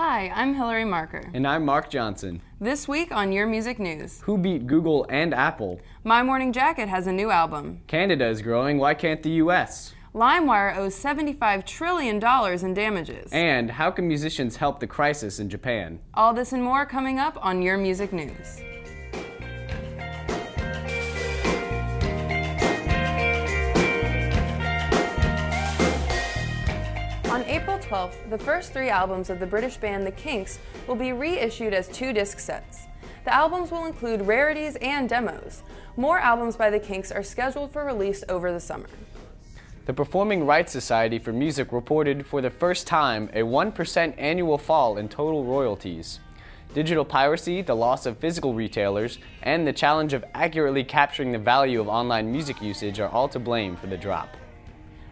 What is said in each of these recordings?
Hi, I'm Hillary Marker. And I'm Mark Johnson. This week on Your Music News. Who beat Google and Apple? My Morning Jacket has a new album. Canada is growing, why can't the US? LimeWire owes $75 trillion in damages. And how can musicians help the crisis in Japan? All this and more coming up on Your Music News. On April 12th, the first 3 albums of the British band The Kinks will be reissued as 2-disc sets. The albums will include rarities and demos. More albums by The Kinks are scheduled for release over the summer. The Performing Rights Society for Music reported for the first time a 1% annual fall in total royalties. Digital piracy, the loss of physical retailers, and the challenge of accurately capturing the value of online music usage are all to blame for the drop.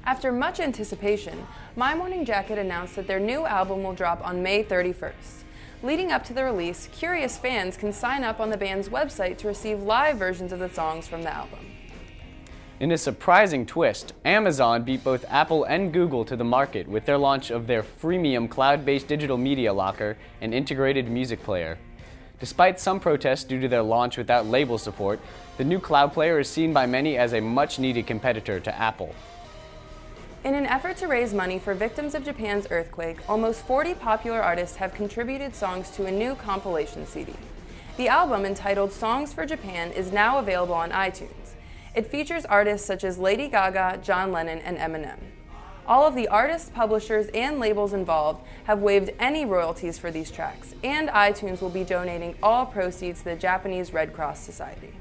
After much anticipation, My Morning Jacket announced that their new album will drop on May 31st. Leading up to the release, curious fans can sign up on the band's website to receive live versions of the songs from the album. In a surprising twist, Amazon beat both Apple and Google to the market with their launch of their freemium cloud-based digital media locker and integrated music player. Despite some protests due to their launch without label support, the new cloud player is seen by many as a much-needed competitor to Apple. In an effort to raise money for victims of Japan's earthquake, almost 40 popular artists have contributed songs to a new compilation CD. The album, entitled Songs for Japan, is now available on iTunes. It features artists such as Lady Gaga, John Lennon, and Eminem. All of the artists, publishers, and labels involved have waived any royalties for these tracks, and iTunes will be donating all proceeds to the Japanese Red Cross Society.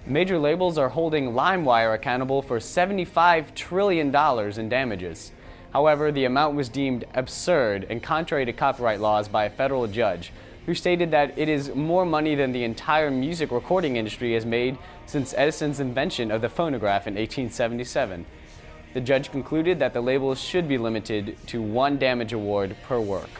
Major labels are holding LimeWire accountable for $75 trillion in damages. However, the amount was deemed absurd and contrary to copyright laws by a federal judge, who stated that it is more money than the entire music recording industry has made since Edison's invention of the phonograph in 1877. The judge concluded that the labels should be limited to 1 damage award per work.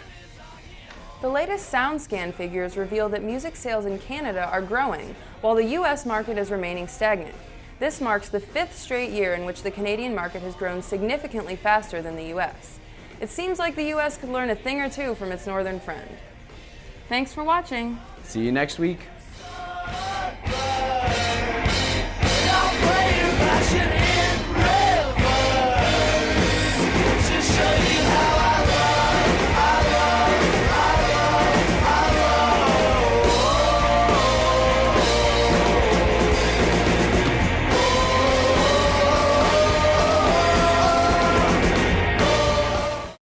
The latest SoundScan figures reveal that music sales in Canada are growing, while the U.S. market is remaining stagnant. This marks the 5th straight year in which the Canadian market has grown significantly faster than the U.S. It seems like the U.S. could learn a thing or two from its northern friend. Thanks for watching. See you next week.